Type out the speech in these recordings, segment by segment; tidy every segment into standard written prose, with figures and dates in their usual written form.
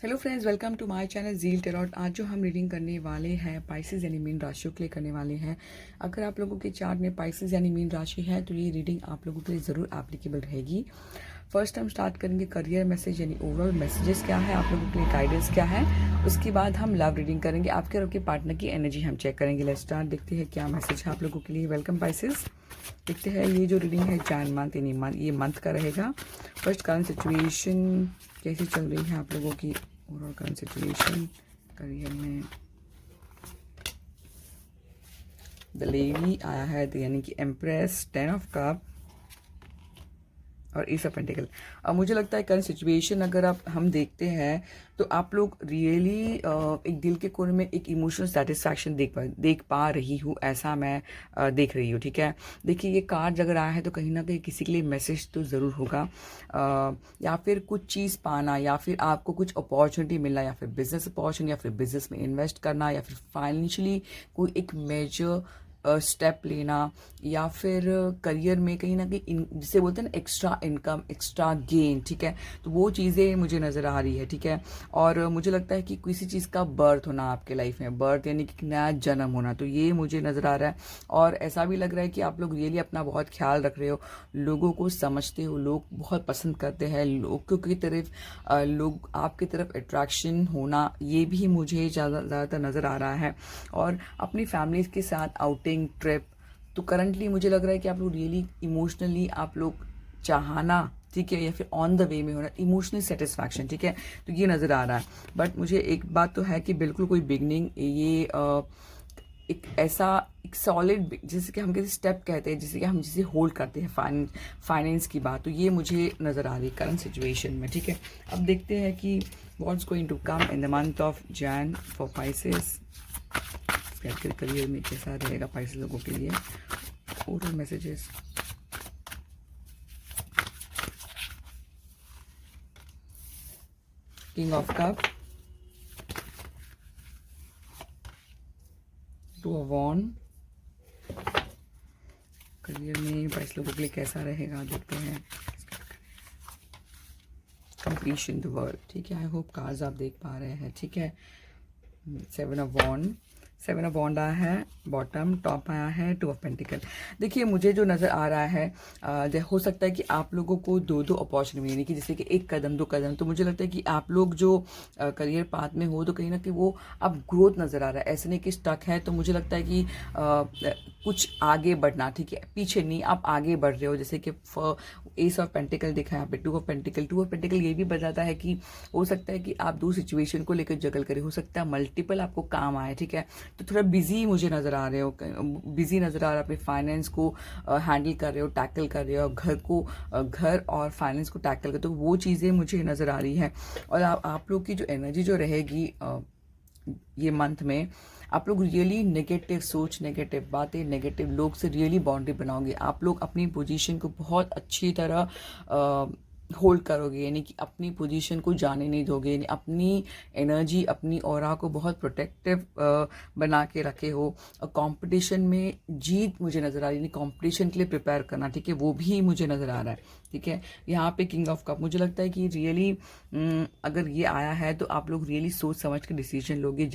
Hello friends, welcome to my channel Zeel tarot. आज जो हम रीडिंग करने वाले हैं पाइसेस यानी मीन राशियों के लिए करने वाले हैं। अगर आप लोगों के चार्ट में पाइसेस यानी मीन राशि है तो ये रीडिंग आप लोगों के लिए ज़रूर एप्लीकेबल रहेगी। फर्स्ट हम स्टार्ट करेंगे करियर मैसेज यानी ओवरऑल मैसेजेस क्या है, आप लोगों के लिए गाइडेंस क्या है। उसके बाद हम लव रीडिंग करेंगे, आपके और आपके पार्टनर की एनर्जी हम चेक करेंगे। लेट्स स्टार्ट, देखते हैं क्या मैसेज है आप लोगों के लिए। Welcome Pisces. देखते हैं ये जो रीडिंग है जैन मंथ यानी ये मंथ का रहेगा। फर्स्ट करंट सिचुएशन कैसी चल रही है आप लोगों की, ओवरऑल करंट सिचुएशन करियर में। द लेडी आया है यानी कि एम्प्रेस, 10 ऑफ कप और एस ऑफ पेंटिकल। अब मुझे लगता है करंट सिचुएशन अगर हम देखते हैं तो आप लोग रियली एक दिल के कोने में एक इमोशनल सेटिस्फैक्शन देख पा रही हूँ, ऐसा मैं देख रही हूँ। ठीक है, देखिए ये कार्ड अगर आया है तो कहीं ना कहीं किसी के लिए मैसेज तो ज़रूर होगा, या फिर कुछ चीज़ पाना, या फिर आपको कुछ अपॉर्चुनिटी मिलना, या फिर बिजनेस अपॉर्चुनिटी, या फिर बिजनेस में इन्वेस्ट करना, या फिर फाइनेंशियली कोई एक मेजर स्टेप लेना, या फिर करियर में कहीं ना कहीं जिसे बोलते हैं ना एक्स्ट्रा इनकम, एक्स्ट्रा गेन। ठीक है, तो वो चीज़ें मुझे नज़र आ रही है। ठीक है, और मुझे लगता है कि किसी चीज़ का बर्थ होना आपके लाइफ में, बर्थ यानी कि नया जन्म होना, तो ये मुझे नज़र आ रहा है। और ऐसा भी लग रहा है कि आप लोग रियली अपना बहुत ख्याल रख रहे हो, लोगों को समझते हो, लोग बहुत पसंद करते हैं, लोगों की तरफ लोग आपकी तरफ अट्रैक्शन होना, ये भी मुझे ज़्यादातर नज़र आ रहा है। और अपनी फैमिली के साथ आउटिंग, ट्रिप, तो करंटली मुझे लग रहा है कि आप लोग रियली इमोशनली आप लोग चाहना, ठीक है, या फिर ऑन द वे में होना, इमोशनल सेटिस्फैक्शन। ठीक है, तो ये नज़र आ रहा है। बट मुझे एक बात तो है कि बिल्कुल कोई बिगनिंग, ये एक ऐसा एक सॉलिड, जैसे कि हम किसी स्टेप कहते हैं, जिसे कि हम जिसे होल्ड करते हैं फाइनेंस की बात, तो ये मुझे नज़र आ रही है करंट सिचुएशन में। ठीक है, अब देखते हैं कि what's going to come in the month of Jan for Pisces. Career में कैसा रहेगा पाइसेस लोगों के लिए, overall messages. King of cup, 2 of wand. Career में पाइस लोगों के लिए कैसा रहेगा, देखते हैं। कंप्लीशन द वर्ल्ड, ठीक है, आई होप कार्ड्स आप देख पा रहे हैं। ठीक है, 7 ऑफ वॉन्ड, 7 ऑफ वॉन्ड आया है बॉटम, टॉप आया है 2 ऑफ पेंटिकल। देखिए मुझे जो नज़र आ रहा है, हो सकता है कि आप लोगों को दो अपॉर्चुनिटी, यानी कि जैसे कि एक कदम, 2 कदम, तो मुझे लगता है कि आप लोग जो करियर पाथ में हो तो कहीं ना कहीं वो अब ग्रोथ नज़र आ रहा है, ऐसे नहीं कि स्टक है। तो मुझे लगता है कि कुछ आगे बढ़ना, ठीक है, पीछे नहीं, आप आगे बढ़ रहे हो। जैसे कि एस ऑफ पेंटिकल देखा है यहाँ पे, 2 ऑफ पेंटिकल। 2 ऑफ पेंटिकल ये भी बताता है कि हो सकता है कि आप दो सिचुएशन को लेकर जगल करें, हो सकता है मल्टीपल आपको काम आए। ठीक है, तो थोड़ा बिजी मुझे नज़र आ रहे हो, बिजी नज़र आ रहा है, अपने फाइनेंस को हैंडल कर रहे हो, टैकल कर रहे हो, घर और फाइनेंस को टैकल कर, तो वो चीज़ें मुझे नज़र आ रही है। और आप लोग की जो एनर्जी जो रहेगी ये मंथ में, आप लोग रियली नेगेटिव सोच, नेगेटिव बातें, नेगेटिव लोग से रियली बाउंड्री बनाओगे। आप लोग अपनी पोजीशन को बहुत अच्छी तरह होल्ड करोगे, यानी कि अपनी पोजीशन को जाने नहीं दोगे, यानी अपनी एनर्जी, अपनी ऑरा को बहुत प्रोटेक्टिव बना के रखे हो। और कंपटीशन में जीत मुझे नज़र आ रही है, यानी कंपटीशन के लिए प्रिपेयर करना, ठीक है, वो भी मुझे नज़र आ रहा है। ठीक है, यहाँ पे किंग ऑफ कप, मुझे लगता है कि रियली अगर ये आया है तो आप लोग रियली सोच समझ के डिसीजन लोगे।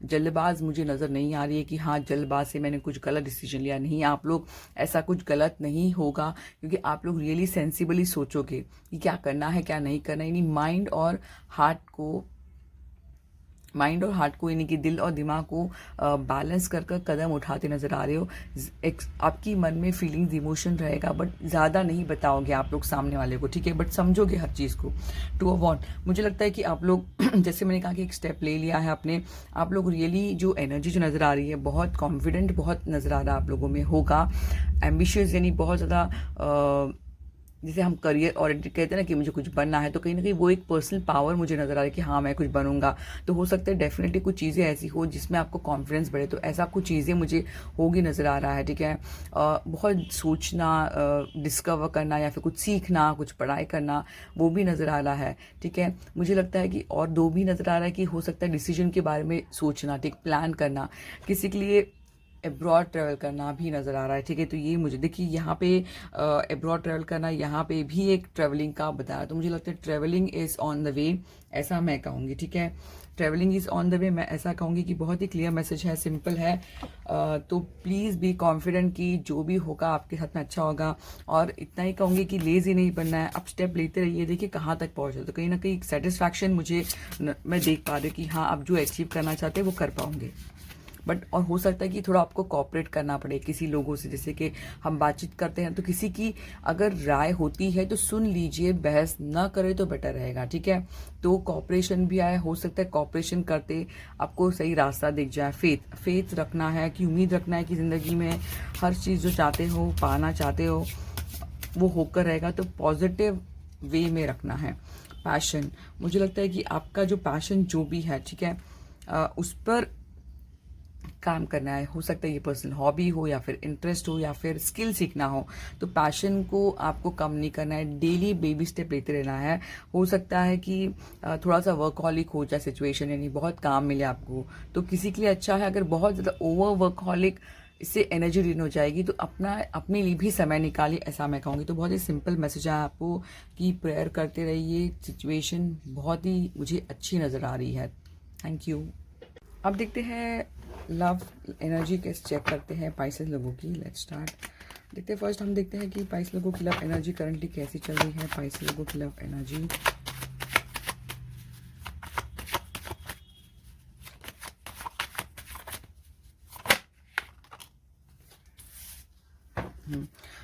जल्दबाज मुझे नज़र नहीं आ रही है कि हाँ जल्दबाज से मैंने कुछ गलत डिसीजन लिया, नहीं, आप लोग ऐसा कुछ गलत नहीं होगा, क्योंकि आप लोग रियली सेंसिबली सोचोगे कि क्या करना है क्या नहीं करना, यानी माइंड और हार्ट को यानी कि दिल और दिमाग को बैलेंस कर कदम उठाते नजर आ रहे हो। आपकी मन में फीलिंग्स, इमोशन रहेगा, बट ज़्यादा नहीं बताओगे आप लोग सामने वाले को, ठीक है, बट समझोगे हर चीज़ को। 2 ऑफ वॉन्ड, मुझे लगता है कि आप लोग जैसे मैंने कहा कि एक स्टेप ले लिया है आपने, आप लोग रियली जो एनर्जी जो नज़र आ रही है, बहुत कॉन्फिडेंट बहुत नज़र आ रहा है आप लोगों में होगा। एम्बिशियस यानी बहुत ज़्यादा, जैसे हम करियर ओरिएंटेड कहते हैं ना कि मुझे कुछ बनना है, तो कहीं ना कहीं वो एक पर्सनल पावर मुझे नज़र आ रहा है कि हाँ मैं कुछ बनूंगा। तो हो सकता है डेफिनेटली कुछ चीज़ें ऐसी हो जिसमें आपको कॉन्फिडेंस बढ़े, तो ऐसा कुछ चीज़ें मुझे होगी नज़र आ रहा है। ठीक है, बहुत सोचना, डिस्कवर करना, या फिर कुछ सीखना, कुछ पढ़ाई करना, वो भी नज़र आ रहा है। ठीक है, मुझे लगता है कि और दो भी नज़र आ रहा है कि हो सकता है डिसीजन के बारे में सोचना, ठीक, प्लान करना, किसी के लिए एब्रॉड ट्रैवल करना भी नज़र आ रहा है, ठीक है। तो ये मुझे देखिए यहाँ पे एब्रॉड ट्रैवल करना, यहाँ पे भी एक ट्रैवलिंग का बताया, तो मुझे लगता है travelling is on the way, ऐसा मैं कहूँगी, ठीक है। Travelling is on the way, मैं ऐसा कहूँगी कि बहुत ही क्लियर मैसेज है, सिंपल है। तो प्लीज़ बी कॉन्फिडेंट कि जो भी होगा आपके साथ में अच्छा होगा। और इतना ही कहूँगी कि लेज़ी नहीं बनना है, आप स्टेप लेते रहिए, देखिए कहाँ तक पहुँचे। तो कहीं ना कहीं सेटिस्फैक्शन मैं देख पा रही हूँ कि हाँ, आप जो अचीव करना चाहते हैं वो कर पाओगे। बट और हो सकता है कि थोड़ा आपको कॉपरेट करना पड़े किसी लोगों से, जैसे कि हम बातचीत करते हैं तो किसी की अगर राय होती है तो सुन लीजिए, बहस ना करे तो बेटर रहेगा, ठीक है। तो कॉपरेशन भी आए, हो सकता है कॉपरेशन करते आपको सही रास्ता दिख जाए। फेथ रखना है, कि उम्मीद रखना है कि ज़िंदगी में हर चीज़ जो चाहते हो, पाना चाहते हो, वो होकर रहेगा। तो पॉजिटिव वे में रखना है। पैशन, मुझे लगता है कि आपका जो पैशन जो भी है, ठीक है, उस पर काम करना है। हो सकता है ये पर्सनल हॉबी हो, या फिर इंटरेस्ट हो, या फिर स्किल सीखना हो। तो पैशन को आपको कम नहीं करना है, डेली बेबी स्टेप लेते रहना है। हो सकता है कि थोड़ा सा वर्कहॉलिक हो जाए सिचुएशन, यानी बहुत काम मिले आपको, तो किसी के लिए अच्छा है। अगर बहुत ज़्यादा ओवर वर्कहॉलिक, इससे एनर्जी ड्रेन हो जाएगी, तो अपने लिए भी समय निकालिए, ऐसा मैं कहूँगी। तो बहुत ही सिंपल मैसेज है आपको कि प्रेयर करते रहिए, सिचुएशन बहुत ही मुझे अच्छी नज़र आ रही है। Thank you. अब देखते हैं लव एनर्जी कैसे चेक करते हैं पाइसेस लोगों की। Let's start. देखते हैं फर्स्ट हम देखते हैं कि पाइसेस लोगों की लव एनर्जी करंटली कैसी चल रही है। पाइसेस लोगों की लव एनर्जी,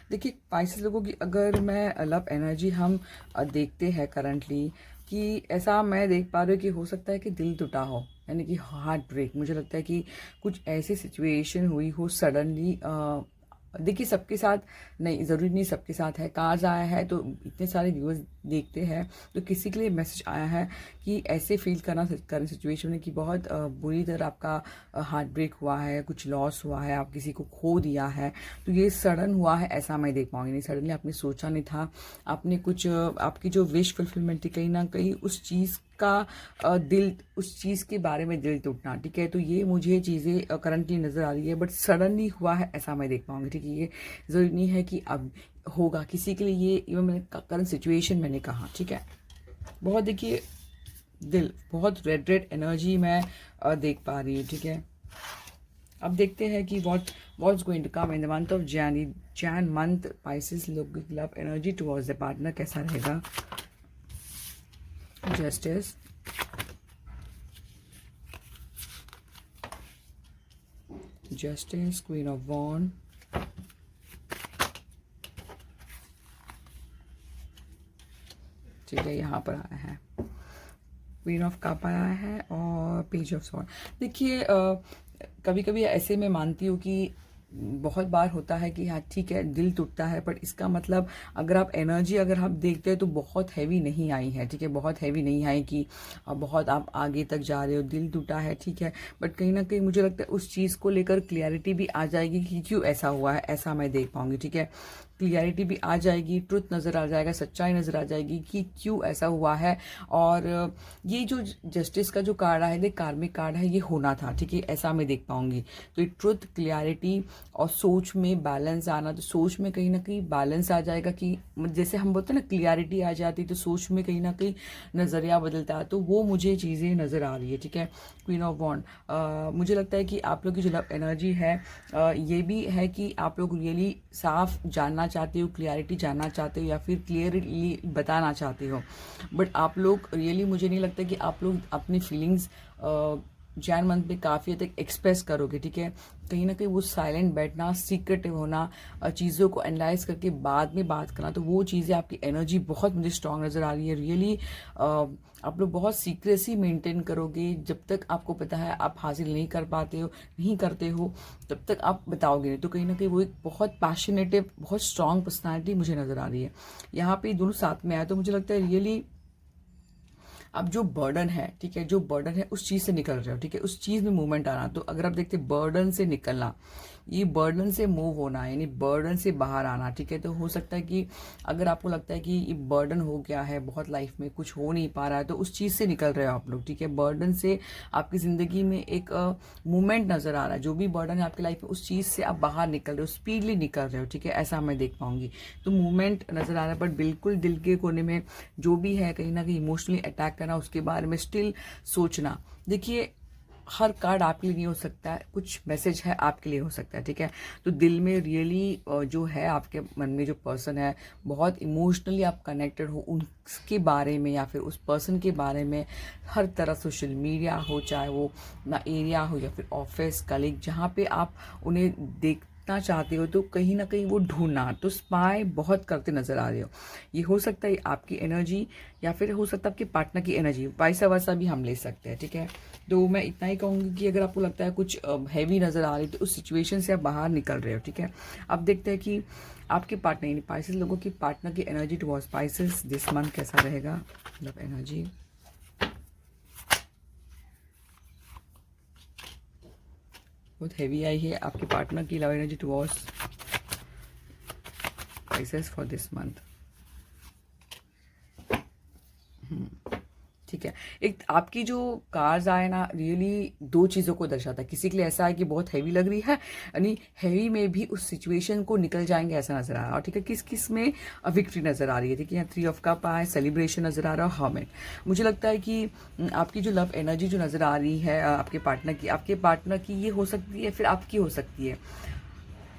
देखिए पाइसेस लोगों की अगर मैं लव एनर्जी हम देखते हैं करंटली, कि ऐसा मैं देख पा रही हूँ कि हो सकता है कि दिल टूटा हो, यानी कि हार्ट ब्रेक। मुझे लगता है कि कुछ ऐसी सिचुएशन हुई हो सडनली। देखिए सबके साथ नहीं, ज़रूरी नहीं सबके साथ है। कार्ड्स आया है तो इतने सारे व्यूअर्स देखते हैं, तो किसी के लिए मैसेज आया है कि ऐसे फील करना करंट सिचुएशन में कि बहुत बुरी तरह आपका हार्ट ब्रेक हुआ है, कुछ लॉस हुआ है, आप किसी को खो दिया है। तो ये सडन हुआ है, ऐसा मैं देख पाऊंगी। नहीं, सडनली आपने सोचा नहीं था, आपने कुछ आपकी जो विश फुलफिलमेंट थी, कहीं ना कहीं उस चीज़ का दिल, उस चीज़ के बारे में दिल टूटना, ठीक है। तो ये मुझे चीज़ें करंटली नज़र आ रही है, बट सडनली हुआ है, ऐसा मैं देख पाऊंगी, ठीक है। ये ज़रूरी नहीं है कि अब होगा किसी के लिए, ये इवन मैंने करंट सिचुएशन मैंने कहा, ठीक है। बहुत देखिए दिल, बहुत रेड रेड एनर्जी मैं देख पा रही हूँ, ठीक है। अब देखते हैं कि what's going to come in the month of Jan month. Pisces लोग की love energy towards the partner कैसा रहेगा। जस्टिस, क्वीन ऑफ वॉन्ड, ठीक है, यहाँ पर आया है क्वीन ऑफ कप आया है और पेज ऑफ स्वॉर्ड। देखिए कभी कभी ऐसे मैं मानती हूँ कि बहुत बार होता है कि हाँ ठीक है दिल टूटता है, बट इसका मतलब अगर आप एनर्जी अगर आप देखते हैं तो बहुत हैवी नहीं आई है, ठीक है। बहुत हैवी नहीं आई कि बहुत आप आगे तक जा रहे हो, दिल टूटा है, ठीक है। बट कहीं ना कहीं मुझे लगता है उस चीज़ को लेकर क्लियरिटी भी आ जाएगी कि क्यों ऐसा हुआ है, ऐसा मैं देख पाऊंगी, ठीक है। क्लियरिटी भी आ जाएगी, ट्रुथ नज़र आ जाएगा, सच्चाई नज़र आ जाएगी कि क्यों ऐसा हुआ है। और ये जो जस्टिस का जो कार्ड है, ये कार्मिक कार्ड है, ये होना था, ठीक है, ऐसा मैं देख पाऊंगी। तो ये ट्रुथ, क्लियरिटी और सोच में बैलेंस आना, तो सोच में कहीं ना कहीं बैलेंस आ जाएगा कि जैसे हम बोलते हैं ना क्लियरिटी आ जाती, तो सोच में कहीं ना कहीं नज़रिया बदलता है, तो वो मुझे चीज़ें नज़र आ रही है, ठीक है। क्वीन ऑफ वॉन्ड, मुझे लगता है कि आप लोग की जो लव एनर्जी है ये भी है कि आप लोग रियली साफ जानना चाहते हो, क्लियरिटी जानना चाहते हो, या फिर क्लियरली बताना चाहते हो। बट आप लोग रियली, मुझे नहीं लगता कि आप लोग अपनी फीलिंग्स जैन मंथ में काफ़ी हद तक एक्सप्रेस करोगे, ठीक है। कहीं ना कहीं वो साइलेंट बैठना, सीक्रेटिव होना, चीज़ों को एनालाइज करके बाद में बात करना, तो वो चीज़ें आपकी एनर्जी बहुत मुझे स्ट्रांग नज़र आ रही है। रियली आप लोग बहुत सीक्रेसी मेंटेन करोगे, जब तक आपको पता है आप हासिल नहीं कर पाते हो, नहीं करते हो, तब तक आप बताओगे नहीं। तो कहीं ना कहीं वो एक बहुत पैशनेटिव, बहुत स्ट्रांग पर्सनैलिटी मुझे नज़र आ रही है। यहाँ पे दोनों साथ में आया, तो मुझे लगता है रियली अब जो बर्डन है, ठीक है, जो बर्डन है उस चीज़ से निकल रहे हो, ठीक है, उस चीज़ में मूवमेंट आना। तो अगर आप देखते बर्डन से निकलना, ये बर्डन से मूव होना, यानी बर्डन से बाहर आना, ठीक है। तो हो सकता है कि अगर आपको लगता है कि ये बर्डन हो गया है, बहुत लाइफ में कुछ हो नहीं पा रहा है, तो उस चीज़ से निकल रहे हो आप लोग, ठीक है। बर्डन से आपकी ज़िंदगी में एक मूवमेंट नज़र आ रहा है, जो भी बर्डन है आपकी लाइफ में उस चीज़ से आप बाहर निकल रहे हो, स्पीडली निकल रहे हो, ठीक है, ऐसा मैं देख पाऊंगी। तो मूवमेंट नज़र आ रहा है, बट बिल्कुल दिल के कोने में जो भी है कहीं ना कहीं इमोशनली अटैक करना, उसके बारे में स्टिल सोचना। देखिए, हर कार्ड आपके लिए नहीं हो सकता है, कुछ मैसेज है आपके लिए हो सकता है, ठीक है। तो दिल में रियली जो है आपके मन में जो पर्सन है, बहुत इमोशनली आप कनेक्टेड हो उसके बारे में, या फिर उस पर्सन के बारे में हर तरह, सोशल मीडिया हो, चाहे वो ना एरिया हो या फिर ऑफिस कलीग, जहाँ पे आप उन्हें देखना चाहते हो, तो कहीं ना कहीं वो ढूंढना, तो स्पाई बहुत करते नजर आ रहे हो। ये हो सकता है आपकी एनर्जी, या फिर हो सकता है आपके पार्टनर की एनर्जी, वाइस वर्सा भी हम ले सकते हैं, ठीक है। तो मैं इतना ही कहूँगी कि अगर आपको लगता है कुछ हैवी नज़र आ रही है, तो उस सिचुएशन से आप बाहर निकल रहे हो, ठीक है। अब देखते हैं कि आपके पार्टनर यानी स्पाइसेस लोगों की पार्टनर की energy towards spices this month कैसा रहेगा, मतलब एनर्जी। बहुत हैवी आई है आपके पार्टनर की love energy towards spices for this month, ठीक है। एक आपकी जो कार्ड्स आए ना, रियली दो चीज़ों को दर्शाता है। किसी के लिए ऐसा है कि बहुत हैवी लग रही है, यानी हैवी में भी उस सिचुएशन को निकल जाएंगे ऐसा नजर आ रहा है, और ठीक है, किस किस में विक्ट्री नजर आ रही है, ठीक है। यहाँ 3 ऑफ कप आए, सेलिब्रेशन नजर आ रहा है, हर्मिट। मुझे लगता है कि आपकी जो लव एनर्जी जो नजर आ रही है आपके पार्टनर की ये हो सकती है, फिर आपकी हो सकती है।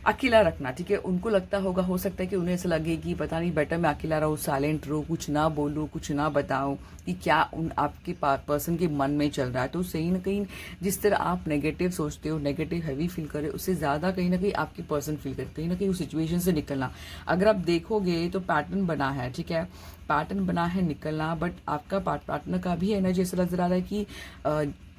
अकेला रखना, ठीक है। उनको लगता होगा, हो सकता है कि उन्हें ऐसा लगे कि पता नहीं, बेटर मैं अकेला रहूँ, साइलेंट रहूँ, कुछ ना बोलूँ, कुछ ना बताऊँ कि क्या उन आपके पर्सन के मन में चल रहा है। तो सही ना कहीं जिस तरह आप नेगेटिव सोचते हो, नेगेटिव हैवी फील करे, उससे ज़्यादा कहीं ना कहीं आपके पर्सन फील करे, कहीं ना कहीं उस सिचुएशन से निकलना। अगर आप देखोगे तो पैटर्न बना है, ठीक है, पैटर्न बना है निकलना, बट आपका पार्टनर का भी एनर्जी ऐसा नजर आ रहा है कि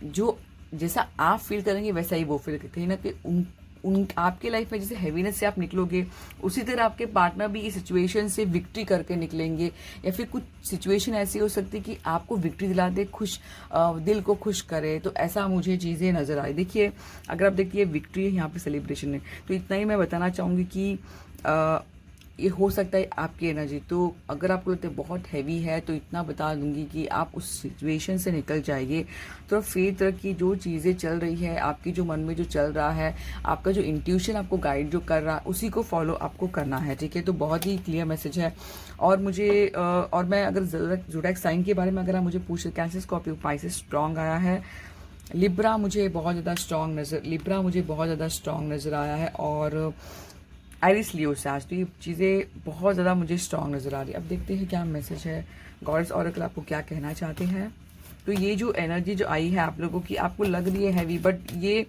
जो जैसा आप फील करेंगे वैसा ही वो फील करें, कहीं ना कहीं उन आपके लाइफ में जैसे हैवीनेस से आप निकलोगे, उसी तरह आपके पार्टनर भी इस सिचुएशन से विक्ट्री करके निकलेंगे। या फिर कुछ सिचुएशन ऐसी हो सकती है कि आपको विक्ट्री दिला दे, दिल को खुश करे, तो ऐसा मुझे चीज़ें नज़र आई। देखिए, अगर आप देखिए विक्ट्री है यहाँ पे, सेलिब्रेशन है, तो इतना ही मैं बताना चाहूँगी कि ये हो सकता है आपकी एनर्जी। तो अगर आपको लगता है बहुत हैवी है, तो इतना बता दूंगी कि आप उस सिचुएशन से निकल जाइए। तो फेथ रखिए, जो चीज़ें चल रही है आपकी, जो मन में जो चल रहा है, आपका जो इंट्यूशन आपको गाइड जो कर रहा है, उसी को फॉलो आपको करना है, ठीक है। तो बहुत ही क्लियर मैसेज है। और मुझे और मैं अगर ज़ोडिएक साइन के बारे में अगर आप मुझे पूछ, कैंसर, स्कॉर्पियो, पाइसेस स्ट्रॉन्ग आया है, लिब्रा मुझे बहुत ज़्यादा स्ट्रॉन्ग नज़र आया है, और आइरिस लियो साज, तो ये चीज़ें बहुत ज़्यादा मुझे स्ट्रॉन्ग नज़र आ रही है। अब देखते हैं क्या मैसेज है, गॉडेस ऑरेकल आपको क्या कहना चाहते हैं। तो ये जो एनर्जी जो आई है आप लोगों की, आपको लग रही है हैवी, बट ये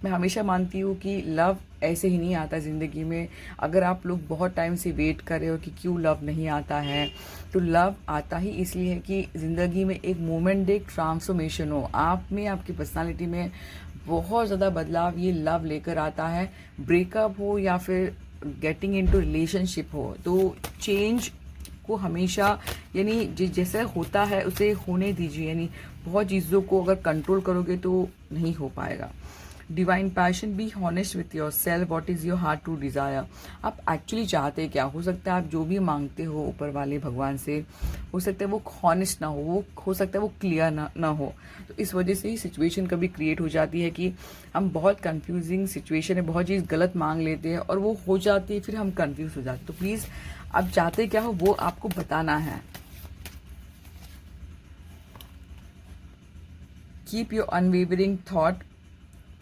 मैं हमेशा मानती हूँ कि लव ऐसे ही नहीं आता ज़िंदगी में। अगर आप लोग बहुत टाइम से वेट कर रहे हो कि क्यों लव नहीं आता है, तो लव आता ही इसलिए है कि ज़िंदगी में एक मोमेंट, एक ट्रांसफॉर्मेशन हो आप में, आपकी पर्सनालिटी में बहुत ज़्यादा बदलाव ये लव लेकर आता है। ब्रेकअप हो या फिर गेटिंग इनटू रिलेशनशिप हो, तो चेंज को हमेशा, यानी जैसे होता है उसे होने दीजिए, यानी बहुत चीज़ों को अगर कंट्रोल करोगे तो नहीं हो पाएगा। Divine passion, be honest with yourself, what is your heart to desire. आप एक्चुअली चाहते क्या, हो सकता है आप जो भी मांगते हो ऊपर वाले भगवान से, हो सकता है वो हॉनेस्ट ना हो सकता है वो क्लियर ना हो। तो इस वजह से ही सिचुएशन कभी क्रिएट हो जाती है कि हम बहुत कंफ्यूजिंग सिचुएशन है, बहुत चीज़ गलत मांग लेते हैं और वो हो जाती है, फिर हम कंफ्यूज हो जाते हैं। तो प्लीज़ आप चाहते क्या हो वो आपको बताना है। Keep your unwavering thought,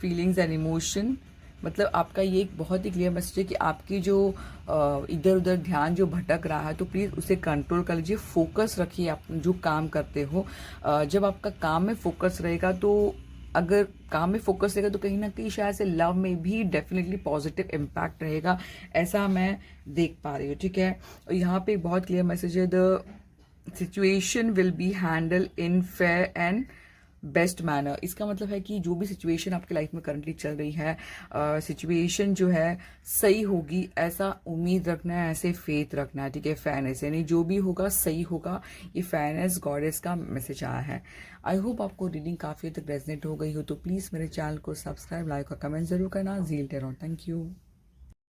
feelings and emotion, मतलब आपका ये एक बहुत ही क्लियर मैसेज है कि आपकी जो इधर उधर ध्यान जो भटक रहा है, तो प्लीज़ उसे कंट्रोल कर लीजिए, फोकस रखिए आप जो काम करते हो। जब आपका काम में फोकस रहेगा, तो अगर काम में फोकस रहेगा तो कहीं ना कहीं शायद से लव में भी डेफिनेटली पॉजिटिव इम्पैक्ट रहेगा, ऐसा मैं देख पा रही हूँ, ठीक है। और यहाँ पे एक बहुत क्लियर मैसेज है, the situation will be handle in fair and best manner. इसका मतलब है कि जो भी सिचुएशन आपकी लाइफ में करंटली चल रही है, सिचुएशन जो है सही होगी ऐसा उम्मीद रखना है, ऐसे फेथ रखना है, ठीक है। फेयरनेस यानी जो भी होगा सही होगा, ये फेयरनेस गॉडेस का मैसेज आया है। आई होप आपको रीडिंग काफ़ी हद तक रेजनेट हो गई हो, तो प्लीज़ मेरे चैनल को सब्सक्राइब, लाइक और कमेंट जरूर करना। ज़ील टेरॉन, थैंक यू।